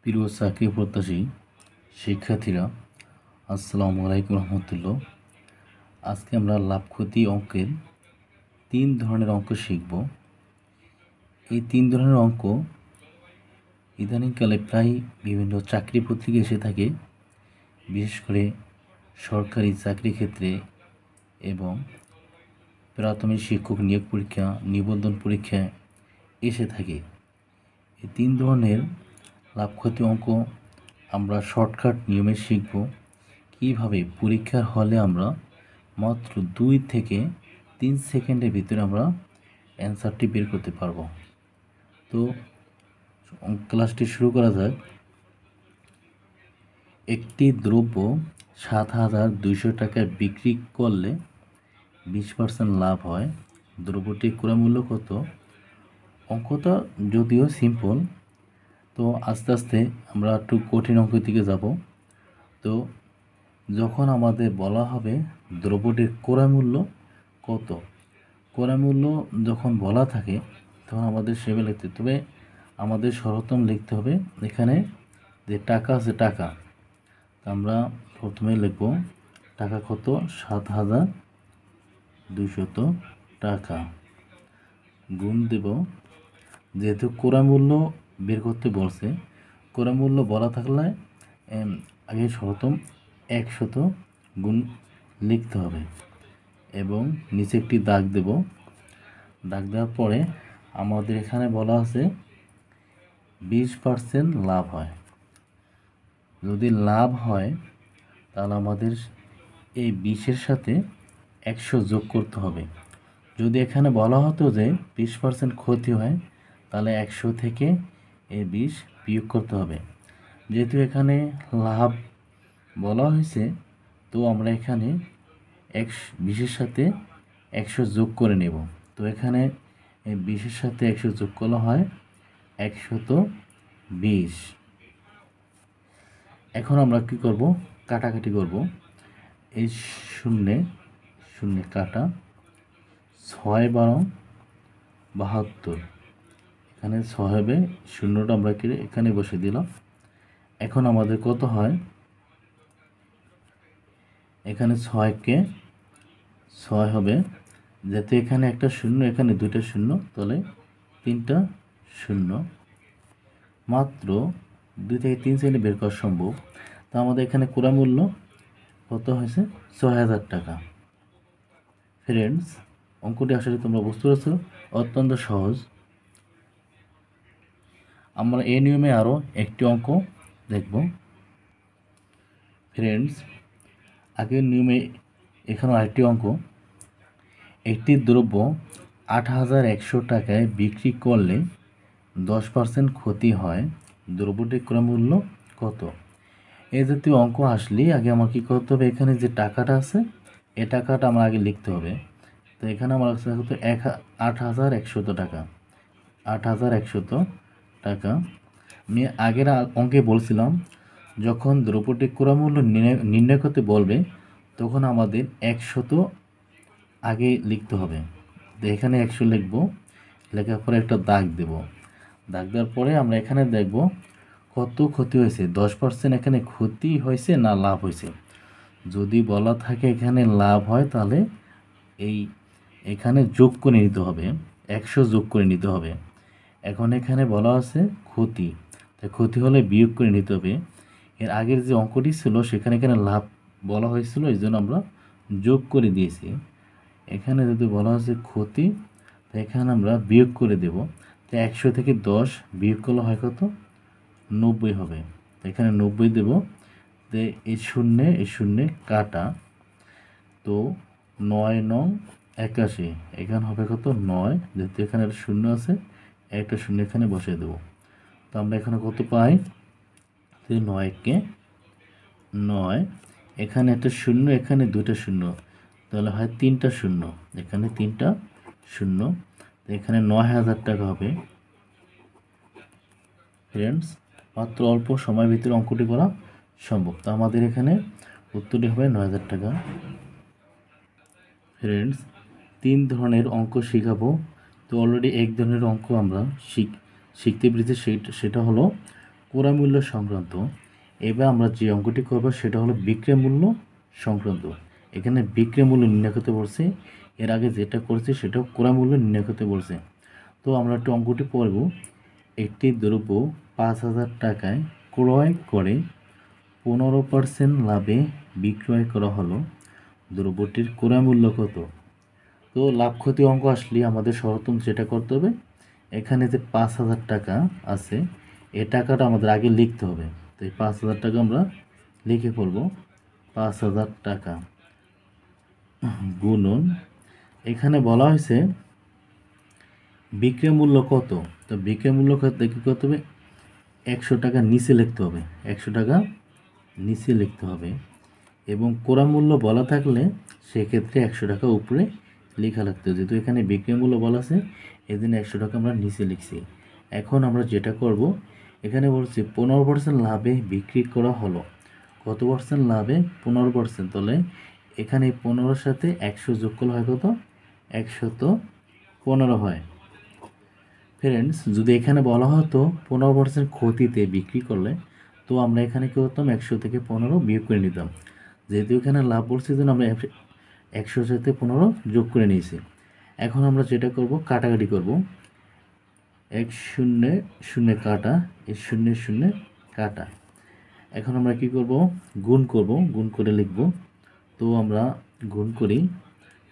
প্রিয় চাকরি প্রত্যাশী শিক্ষার্থীরা, আসসালামু আলাইকুম রহমতুল্লাহ। আজকে আমরা লাভ ক্ষতি অঙ্কের 3 ধরনের অঙ্ক শিখব। এই 3 ধরনের অঙ্ক ইদানিংকালে প্রায় বিভিন্ন চাকরি পত্রিকায় এসে থাকে, বিশেষ করে সরকারি চাকরি ক্ষেত্রে এবং প্রাথমিক শিক্ষক নিয়োগ পরীক্ষা, নিবন্ধন পরীক্ষায় এসে থাকে। এই 3 ধরনের লাভ ক্ষতি অঙ্ক আমরা শর্টকাট নিয়মে শিখব। কীভাবে পরীক্ষার হলে আমরা মাত্র 2 থেকে 3 সেকেন্ডের ভিতরে আমরা অ্যান্সারটি বের করতে পারব। তো ক্লাসটি শুরু করা যাক। একটি দ্রব্য 7,200 টাকায় বিক্রি করলে 20% লাভ হয়। দ্রব্যটির ক্রয় মূল্য কত? অঙ্কটা যদিও সিম্পল, তো আস্তে আস্তে আমরা একটু কঠিন অঙ্কের দিকে যাব। তো যখন আমাদের বলা হবে দ্রব্যটির ক্রয় মূল্য কত, ক্রয় মূল্য যখন বলা থাকে তখন আমাদের সেভাবে লিখতে, তবে আমাদের সর্বপ্রথম লিখতে হবে এখানে যে টাকা আছে টাকা। আমরা প্রথমে লিখব টাকা কত, 7,200 টাকা, গুণ দেব, যেহেতু ক্রয় মূল্য বের করতে বলছে, ক্রয় মূল্য বলা থাকলে আগে সর্বপ্রথম 100 গুণ লিখতে হবে এবং নিচে একটি দাগ দেব। দাগ দেওয়ার পরে আমাদের এখানে বলা আছে 20% লাভ হয়। যদি লাভ হয় তাহলে আমাদের এই 20-এর সাথে 100 যোগ করতে হবে। যদি এখানে বলা হতো যে 20% ক্ষতি হয় তাহলে 100 থেকে এই 20 বিয়োগ করতে হবে। যেহেতু এখানে লাভ বলা হয়েছে, তো আমরা এখানে 20-এর সাথে 100 যোগ করে নেব। তো এখানে 20-এর সাথে 100 যোগ করলে হয় 120। এখন আমরা কি করব, কাটাকাটি করব। এই শূন্যে শূন্যে কাটা, 6×12 এখানে 6 হবে, শূন্যটা আমরা কেটে এখানে বসে দিলাম। এখন আমাদের কত হয়, এখানে 6কে 6 হবে, যাতে এখানে একটা শূন্য এখানে দুইটা শূন্য, তাহলে 3টা শূন্য। মাত্র 2 থেকে 3 সেকেন্ডে বের করা সম্ভব। তো আমাদের এখানে ক্রয় মূল্য কত হয়েছে, 6,000 টাকা। ফ্রেন্ডস, অঙ্কটি আসলে তোমরা বুঝতে পারছো, অত্যন্ত সহজ। আমরা এই নিয়মে আরও একটি অঙ্ক দেখব। ফ্রেন্ডস, আগের নিয়মে এখানেও আরেকটি অঙ্ক। একটি দ্রব্য 8,100 টাকায় বিক্রি করলে 10% ক্ষতি হয়। দ্রব্যটির ক্রয় মূল্য কত? এই জাতীয় অঙ্ক আসলেই আগে আমার কী করতে হবে, এখানে যে টাকাটা আছে এই টাকাটা আমার আগে লিখতে হবে। তো এখানে আমার আছে 8,100 টাকা। 8,100 টাকা। আমি আগের অঙ্কে বলছিলাম যখন দ্রব্যটির ক্রয় মূল্য নির্ণয় করতে বলবে তখন আমাদের 100 আগে লিখতে হবে। তো এখানে 100 লিখব, লেখার পরে একটা দাগ দেব। দাগ দেওয়ার পরে আমরা এখানে দেখব কত ক্ষতি হয়েছে, 10% এখানে ক্ষতি হয়েছে না লাভ হয়েছে। যদি বলা থাকে এখানে লাভ হয় তাহলে এখানে যোগ করে নিতে হবে, 100 যোগ করে নিতে হবে। এখন এখানে বলা আছে ক্ষতি, তাই ক্ষতি হলে বিয়োগ করে নিতে হবে। এর আগের যে অঙ্কটি ছিল সেখানে লাভ বলা হয়েছিল, এই জন্য আমরা যোগ করে দিয়েছি। এখানে যদি বলা হয়েছে ক্ষতি, তো এখানে আমরা বিয়োগ করে দেব। তো 100 থেকে 10 বিয়োগ করলে হয় কত, 90 হবে। তো এখানে 90 দেব। তো এই শূন্যে কাটা, তো 9×9 = 81। এখানে হবে কত, 9, যেহেতু এখানে একটা শূন্য আছে একটা শূন্য এখানে বসিয়ে দেব। তো আমরা এখানে কত পাই, 9×9, এখানে একটা শূন্য এখানে দুইটা শূন্য, তাহলে হয় 3টা শূন্য, এখানে 3টা শূন্য। তো এখানে 9,000 টাকা হবে। ফ্রেন্ডস, মাত্র অল্প সময়ের ভিতরে অঙ্কটি করা সম্ভব। তো আমাদের এখানে উত্তরটি হবে 9,000 টাকা। ফ্রেন্ডস, 3 ধরনের অঙ্ক শেখাবো। তো অলরেডি এক ধরনের অঙ্ক আমরা শিখতে পেরেছি, সেটা হলো ক্রয় মূল্য সংক্রান্ত। এবার আমরা যে অঙ্কটি করব সেটা হলো বিক্রয় মূল্য সংক্রান্ত। এখানে বিক্রয় মূল্য নির্ণয় করতে বলছে, এর আগে যেটা করেছি সেটাও ক্রয় মূল্য নির্ণয় করতে বলছে। তো আমরা একটু অঙ্কটি পড়ব। একটি দ্রব্য 5,000 টাকায় ক্রয় করে 15% লাভে বিক্রয় করা হলো, দ্রব্যটির ক্রয় মূল্য কত? তো লাভ ক্ষতি অঙ্ক আসলে আমাদের সর্বপ্রথম যেটা করতে হবে, এখানে যে 5,000 টাকা আছে এই টাকাটা আমাদের আগে লিখতে হবে। তো এই 5,000 টাকা আমরা লিখে ফেলব। 5,000 টাকা গুণন, এখানে বলা হয়েছে বিক্রয় মূল্য কত। তো বিক্রয় মূল্য কত কী করতে হবে, 100 টাকা নিচে লিখতে হবে, 100 টাকা নিচে লিখতে হবে। এবং ক্রয় মূল্য বলা থাকলে সেক্ষেত্রে 100 টাকা উপরে লেখা লাগতো। যেহেতু এখানে বিক্রয় মূল্য বলা আছে এই জন্য 100 টাকা আমরা নিচে লিখছি। এখন আমরা যেটা করব, এখানে বলছি 15% লাভে বিক্রি করা হলো। কত পার্সেন্ট লাভে? 15%। তাহলে এখানে 15-র সাথে 100 যোগ করলে হয় কত? 115 হয়। ফ্রেন্ডস, যদি এখানে বলা হতো 15% ক্ষতিতে বিক্রি করলে, তো আমরা এখানে কী করতাম, 100 থেকে 15 বিয়োগ করে নিতাম। যেহেতু এখানে লাভ বলছে জন্য আমরা 100 সাথে 15 যোগ করে নিয়েছি। এখন আমরা যেটা করব, কাটাকাটি করব। 1 0 0 কাটা, এই 0 0 কাটা। এখন আমরা কি করব, গুণ করব, গুণ করে লিখব। তো আমরা গুণ করি,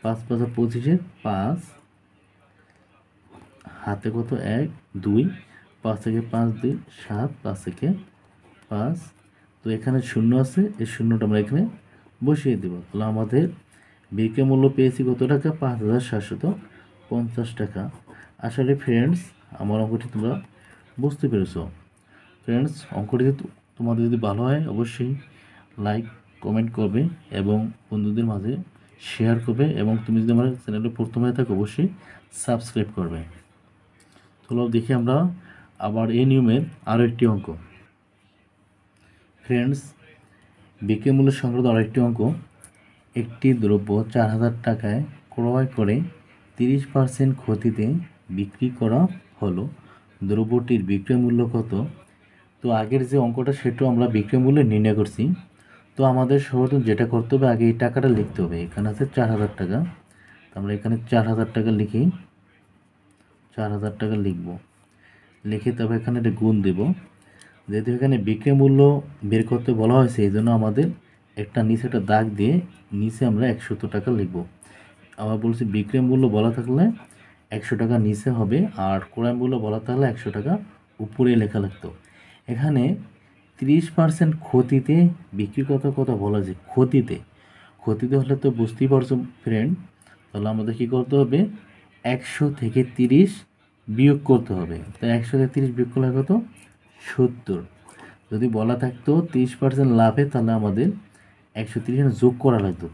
5 5 25, 5 হাতে কত, 1 2, 5 থেকে 5 2 7, 5 থেকে 5। তো এখানে শূন্য আছে, এই শূন্যটা আমরা এখানে বসিয়ে দেব। তাহলে আমাদের বিক্রয় মূল্য পেয়েছি কত টাকা, 5,750 টাকা। আসলে ফ্রেন্ডস, আমার অঙ্কটি তোমরা বুঝতে পেরেছ। ফ্রেন্ডস, অঙ্কটি তোমাদের যদি ভালো হয় অবশ্যই লাইক কমেন্ট করবে এবং বন্ধুদের মাঝে শেয়ার করবে, এবং তুমি যদি আমার চ্যানেলে প্রথম হয়ে থাকো অবশ্যই সাবস্ক্রাইব করবে। চলো দেখি আমরা আবার এই নিয়মের আরও একটি অঙ্ক। ফ্রেন্ডস, বিক্রয় মূল্য সংক্রান্ত আরও একটি অঙ্ক। একটি দ্রব্য 4,000 টাকায় ক্রয় করে 30% ক্ষতিতে বিক্রি করা হলো, দ্রব্যটির বিক্রয় মূল্য কত? তো আগের যে অঙ্কটা সেটাও আমরা বিক্রয় মূল্য নির্ণয় করছি। তো আমাদের সর্বপ্রথম যেটা করতে হবে, আগে এই টাকাটা লিখতে হবে। এখানে আছে 4,000 টাকা, তো আমরা এখানে 4,000 টাকা লিখি, 4,000 টাকা লিখব। লিখে তবে এখানে একটা গুণ দেব। যেহেতু এখানে বিক্রয় মূল্য বের করতে বলা হয়েছে এই জন্য আমাদের একটা নিচে একটা দাগ দিয়ে নিচে আমরা 100 টাকা লিখব। আবার বলছি বিক্রয় মূল্য বলা থাকলে 100 টাকা নিচে হবে, আর ক্রয় মূল্য বলা থাকলে 100 টাকা উপরে লেখা লাগতো। এখানে 30% ক্ষতিতে বিক্রি কথা বলা যায়। ক্ষতিতে হলে তো বুঝতেই পারছো ফ্রেন্ড। তাহলে আমাদের কী করতে হবে, 100 থেকে 30 বিয়োগ করতে হবে। তাই 100 থেকে 30 বিয়োগ করলে কত, 70। যদি বলা থাকতো 30% লাভে, তাহলে আমাদের 130 যোগ করা লাগতো।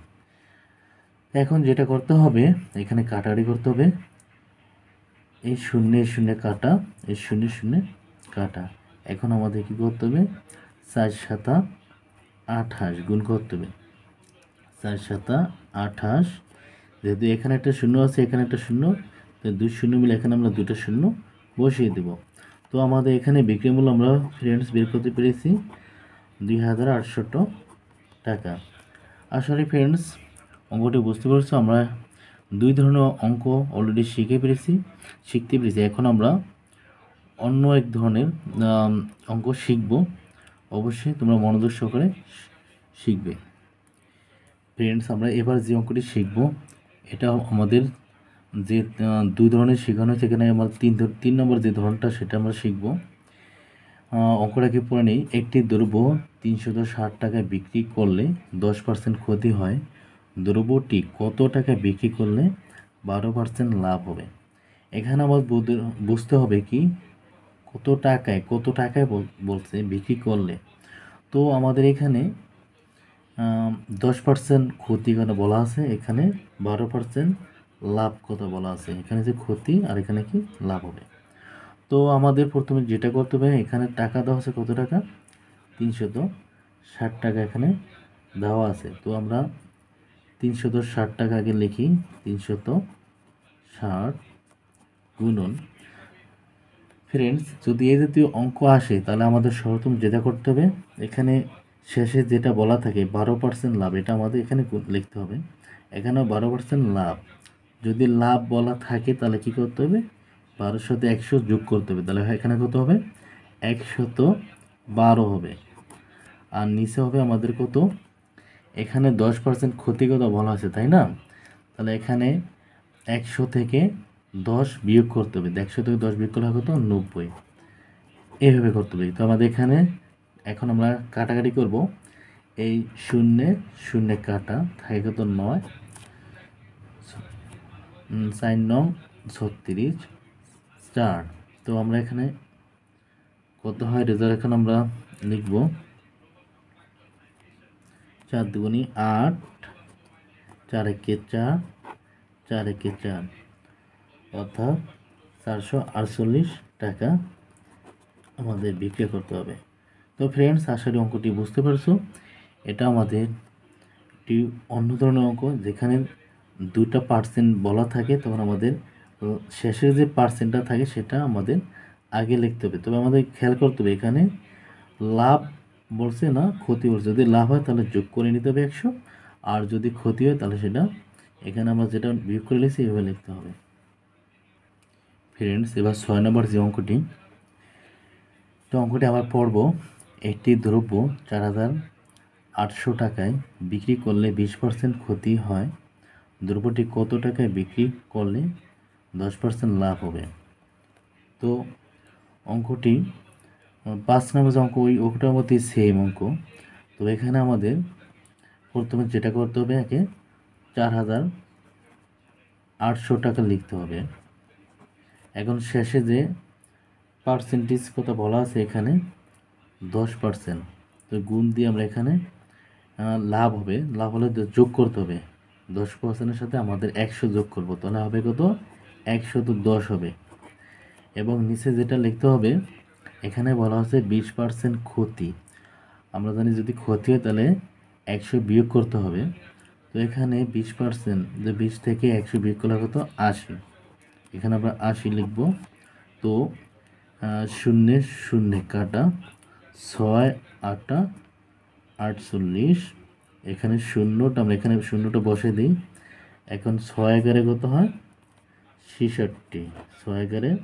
এখন যেটা করতে হবে, এখানে কাটাকাটি করতে হবে। এই 0 0 কাটা, এই 0 0 কাটা। এখন আমাদের কী করতে হবে, 4 7 28 গুণ করতে হবে। 4 7 28, যেহেতু এখানে একটা শূন্য আছে এখানে একটা শূন্য, তো 2 শূন্য মিলে এখানে আমরা 2টা শূন্য বসিয়ে দেব। তো আমাদের এখানে বিক্রয় মূল্য আমরা ফ্রেন্ডস বের করতে পেরেছি 2,800 টাকা। আসলে ফ্রেন্ডস, অঙ্কটি বুঝতে পারছো, আমরা দুই ধরনের অঙ্ক অলরেডি শিখতে পেরেছি। এখন আমরা অন্য এক ধরনের অঙ্ক শিখব। অবশ্যই তোমরা মনোযোগ সহকারে শিখবে। ফ্রেন্ডস, আমরা এবার যে অঙ্কটি শিখব এটা আমাদের যে দুই ধরনের শেখানো হয়েছে, এখানে আমরা তিন নম্বর যে ধরনটা সেটা আমরা শিখব। অঙ্কটাকে পড়ে নিই। একটি দ্রব্য 360 টাকায় বিক্রি করলে 10% ক্ষতি হয়, দ্রব্যটি কত টাকায় বিক্রি করলে 12% লাভ হবে? এখানে আমার বুঝতে হবে কি কত টাকায় বলছে বিক্রি করলে। তো আমাদের এখানে 10% ক্ষতি কথা বলা আছে, এখানে 12% লাভ কথা বলা আছে। এখানে যে ক্ষতি আর এখানে কি লাভ হবে। তো আমাদের প্রথমে যেটা করতে হবে, এখানে টাকা দেওয়া আছে কত টাকা, 360 টাকা এখানে দেওয়া আছে। তো আমরা 360 টাকা আগে লিখি, 360 গুণন ফ্রেন্ডস, যদি এই জাতীয় অঙ্ক আসে তাহলে আমাদের সর্বপ্রথম যেটা করতে হবে, এখানে শেষে যেটা বলা থাকে 12% লাভ, এটা আমাদের এখানে লিখতে হবে। এখানেও 12% লাভ। যদি লাভ বলা থাকে তাহলে কী করতে হবে, 12 সাথে 100 যোগ করতে হবে। তাহলে এখানে কত হবে, 112 হবে। আর নিচে হবে আমাদের কত, এখানে 10% ক্ষতির কথা বলা আছে, তাই না? তাহলে এখানে 100 থেকে 10 বিয়োগ করতে হবে। 100 থেকে 10 বিয়োগ করলে কত, 90। এইভাবে করতে হবে। তো আমাদের এখানে এখন আমরা কাটাকাটি করব। এই শূন্যে শূন্যে কাটা থাকে কত, 9, 4 9 36 4। তো আমরা এখানে কত হয় রেজাল্ট, এখন আমরা লিখব 4 দুগুণী 8, 4 একে 4, 4 একে 4, অর্থাৎ 448 টাকা আমাদের বিক্রি করতে হবে। তো ফ্রেন্ডস, আশা করি অঙ্কটি বুঝতে পারছো। এটা আমাদের একটি অন্য ধরনের অঙ্ক, যেখানে 2% বলা থাকে, তখন আমাদের শেষের যে পার্সেন্টটা থাকে সেটা আমাদের আগে লিখতে হবে। তবে আমাদের খেয়াল করতে হবে, এখানে লাভ বলছে না ক্ষতি বলছে। যদি লাভ হয় তাহলে যোগ করে নিতে হবে 100, আর যদি ক্ষতি হয় তাহলে সেটা এখানে আমরা যেটা বিয়োগ করে লিখছি এভাবে লিখতে হবে। ফ্রেন্ডস, এবার 6 নম্বর যে অঙ্কটি, তো অঙ্কটি আবার পড়ব। একটি দ্রব্য 4800 টাকায় বিক্রি করলে 20% ক্ষতি হয়, দ্রব্যটি কত টাকায় বিক্রি করলে 10% লাভ হবে? তো অঙ্কটি 5 নম্বর যে অঙ্ক, ওই অঙ্কটার মধ্যে সেম অঙ্ক। তো এখানে আমাদের প্রথমে যেটা করতে হবে, একে 4800 টাকা লিখতে হবে। এখন শেষে যে পার্সেন্টেজ কথা বলা আছে এখানে 10%, তো গুণ দিয়ে আমরা এখানে লাভ হবে, লাভ হলে যোগ করতে হবে। 10%-এর সাথে আমাদের 100 যোগ করব, তাহলে হবে কত, 110 হবে। এবং নিচে যেটা লিখতে হবে, এখানে বলা হচ্ছে 20% ক্ষতি। আমরা জানি যদি ক্ষতি হয় তাহলে 100 বিয়োগ করতে হবে। তো এখানে 20%, যে 20 থেকে 100 বিয়োগ করলে কত, 80। এখানে আমরা 80 লিখব। তো শূন্যে শূন্যে কাটা 6 8 48, এখানে শূন্যটা আমরা এখানে শূন্যটা বসে দিই। এখন 6 11 কত হয়, 66। 6 11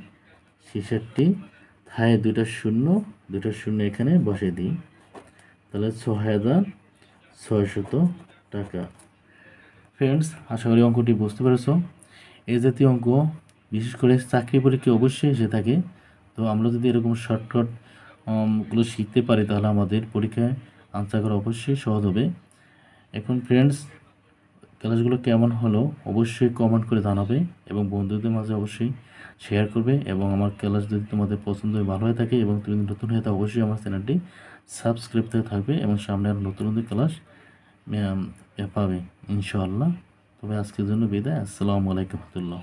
66, থায় দুটো শূন্য এখানে বসে দিই, তাহলে 6600 টাকা। ফ্রেন্ডস, আশা করি অঙ্কটি বুঝতে পেরেছ। এই জাতীয় অঙ্ক বিশেষ করে চাকরি পরীক্ষা অবশ্যই এসে থাকে। তো আমরা যদি এরকম শর্টকাট গুলো শিখতে পারি তাহলে আমাদের পরীক্ষায় আনসার করা অবশ্যই সহজ হবে। এখন ফ্রেন্ডস, ক্লাসগুলো কেমন হলো অবশ্যই কমেন্ট করে জানাবে, এবং বন্ধুদের মাঝে অবশ্যই শেয়ার করবে। এবং আমার ক্লাস যদি তোমাদের পছন্দ হয়, ভালো হয়ে থাকে এবং তুমি নতুন হয়ে থাকে, অবশ্যই আমার চ্যানেলটি সাবস্ক্রাইব করে থাকবে, এবং সামনে আর নতুন নতুন ক্লাস পাবে ইনশাআল্লাহ। তবে আজকের জন্য বিদায়। আসসালামু আলাইকুম রহমতুল্লাহ।